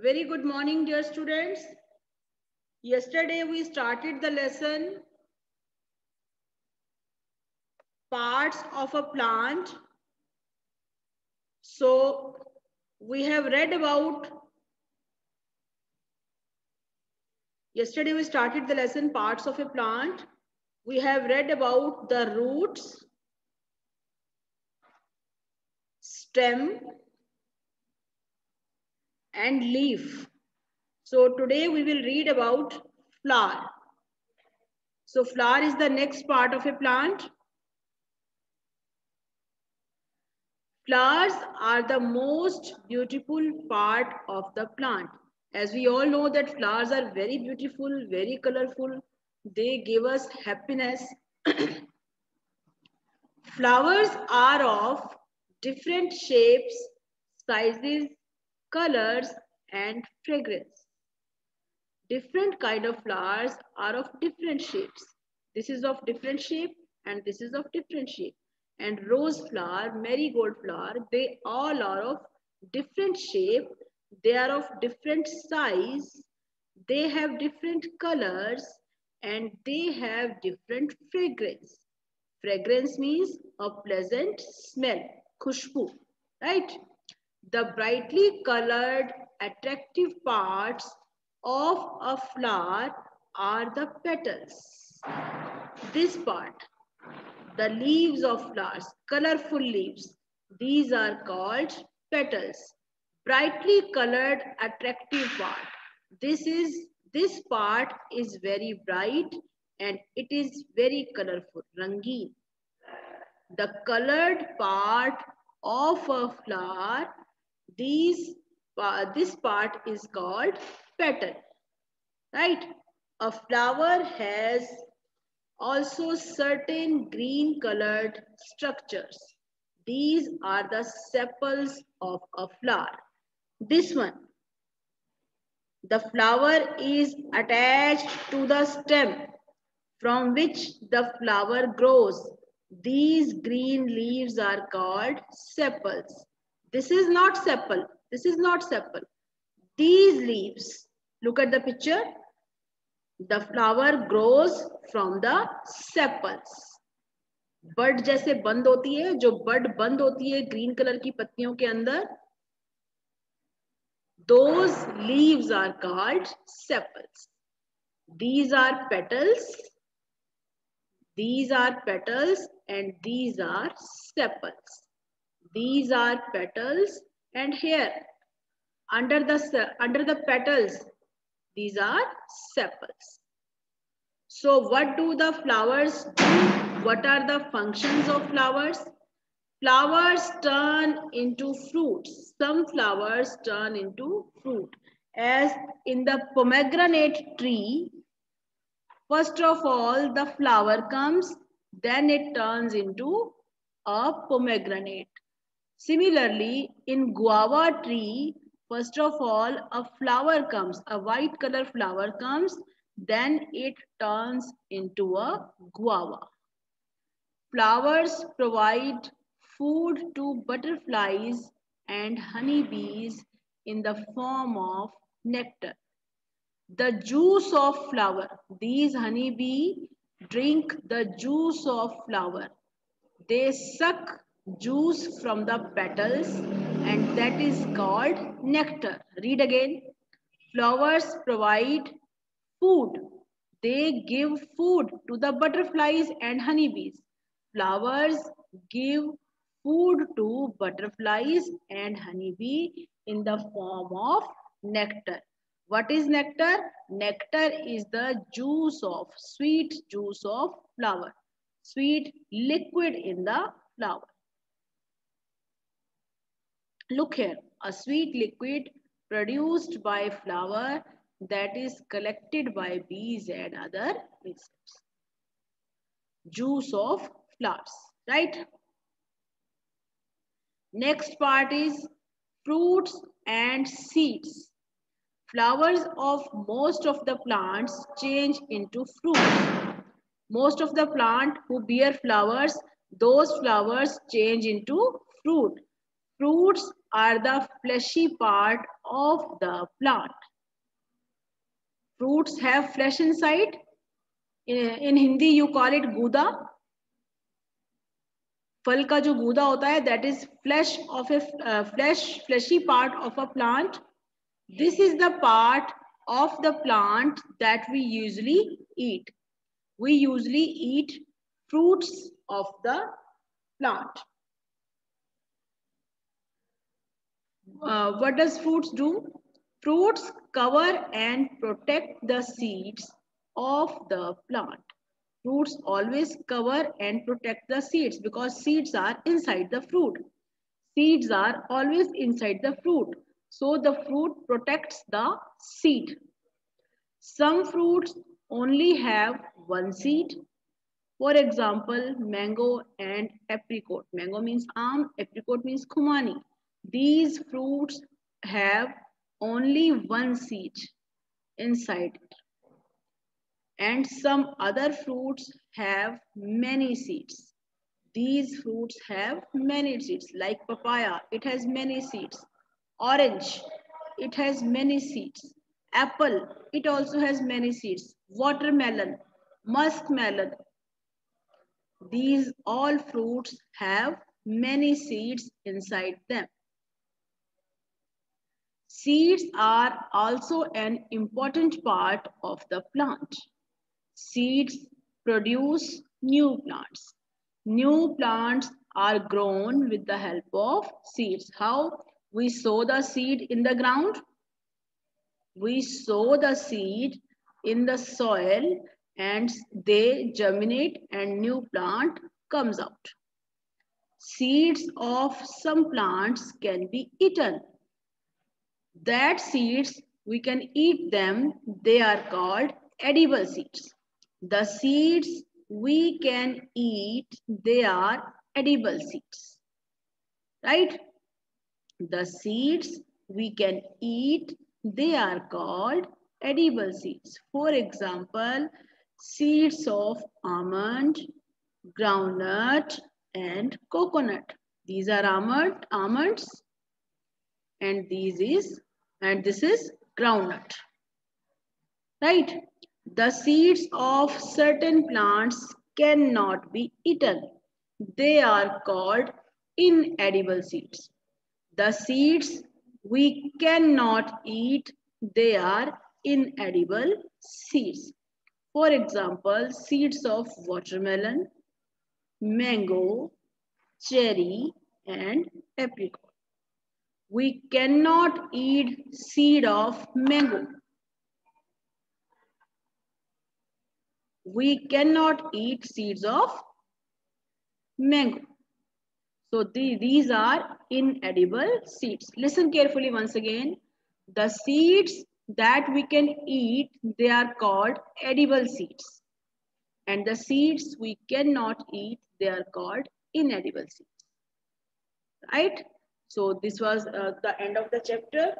Very good morning, dear students. Yesterday we started the lesson parts of a plant. So we have read about, yesterday we started the lesson parts of a plant. We have read about the roots, stem and leaf. So today we will read about flower. So flower is the next part of a plant. Flowers are the most beautiful part of the plant. As we all know that flowers are very beautiful, very colorful. They give us happiness. Flowers are of different shapes, sizes, colors and fragrance. Different kind of flowers are of different shapes. This is of different shape and this is of different shape. And rose flower, marigold flower, they all are of different shape. They are of different size. They have different colors and they have different fragrance. Fragrance means a pleasant smell, khushbu, right? The brightly colored, attractive parts of a flower are the petals. This part, the leaves of flowers, colorful leaves, these are called petals. Brightly colored, attractive part. This part is very bright and it is very colorful, rangeen. The colored part of a flower, this part is called petal, right? A flower has also certain green colored structures. These are the sepals of a flower. This one, the flower is attached to the stem from which the flower grows. These green leaves are called sepals. This is not sepal. This is not sepal. These leaves, look at the picture. The flower grows from the sepals. बड जैसे बंद होती है, जो बड बंद होती है green colour की पत्तियों के अंदर, those leaves are called sepals. These are petals. These are petals and these are sepals. These are petals and here under the petals, these are sepals. So what do the flowers do? What are the functions of flowers? Flowers turn into fruits. Some flowers turn into fruit. As in the pomegranate tree, first of all, the flower comes, then it turns into a pomegranate. Similarly, in guava tree, first of all, a flower comes, a white color flower comes, then it turns into a guava. Flowers provide food to butterflies and honeybees in the form of nectar. The juice of flower. These honeybee drink the juice of flower. They suck juice from the petals and that is called nectar. Read again. Flowers provide food. They give food to the butterflies and honeybees. Flowers give food to butterflies and honeybee in the form of nectar. What is nectar? Nectar is the juice of, sweet juice of flower. Sweet liquid in the flower. Look here, a sweet liquid produced by flower that is collected by bees and other insects. Juice of flowers, right? Next part is fruits and seeds. Flowers of most of the plants change into fruit. Most of the plant who bear flowers, those flowers change into fruit. Fruits are the fleshy part of the plant. Fruits have flesh inside. In Hindi you call it guda. फल का जो गूदा होता है, that is flesh of a fleshy part of a plant. This is the part of the plant that we usually eat. We usually eat fruits of the plant. What does fruits do? Fruits cover and protect the seeds of the plant. Fruits always cover and protect the seeds because seeds are inside the fruit. Seeds are always inside the fruit. So the fruit protects the seed. Some fruits only have one seed. For example, mango and apricot. Mango means aam, apricot means khumani. These fruits have only one seed inside it. And some other fruits have many seeds. These fruits have many seeds, like papaya, it has many seeds. Orange, it has many seeds. Apple, it also has many seeds. Watermelon, muskmelon, these all fruits have many seeds inside them. Seeds are also an important part of the plant. Seeds produce new plants. New plants are grown with the help of seeds. How? We sow the seed in the ground. We sow the seed in the soil and they germinate and new plant comes out. Seeds of some plants can be eaten. That seeds, we can eat them. They are called edible seeds. The seeds we can eat, they are edible seeds. Right? The seeds we can eat, they are called edible seeds. For example, seeds of almond, groundnut, and coconut. These are almonds, and this is groundnut. Right? The seeds of certain plants cannot be eaten. They are called inedible seeds. The seeds we cannot eat, they are inedible seeds. For example, seeds of watermelon, mango, cherry, and apricot. We cannot eat seed of mango. We cannot eat seeds of mango. So these are inedible seeds. Listen carefully once again. The seeds that we can eat, they are called edible seeds. And the seeds we cannot eat, they are called inedible seeds. Right? So this was the end of the chapter.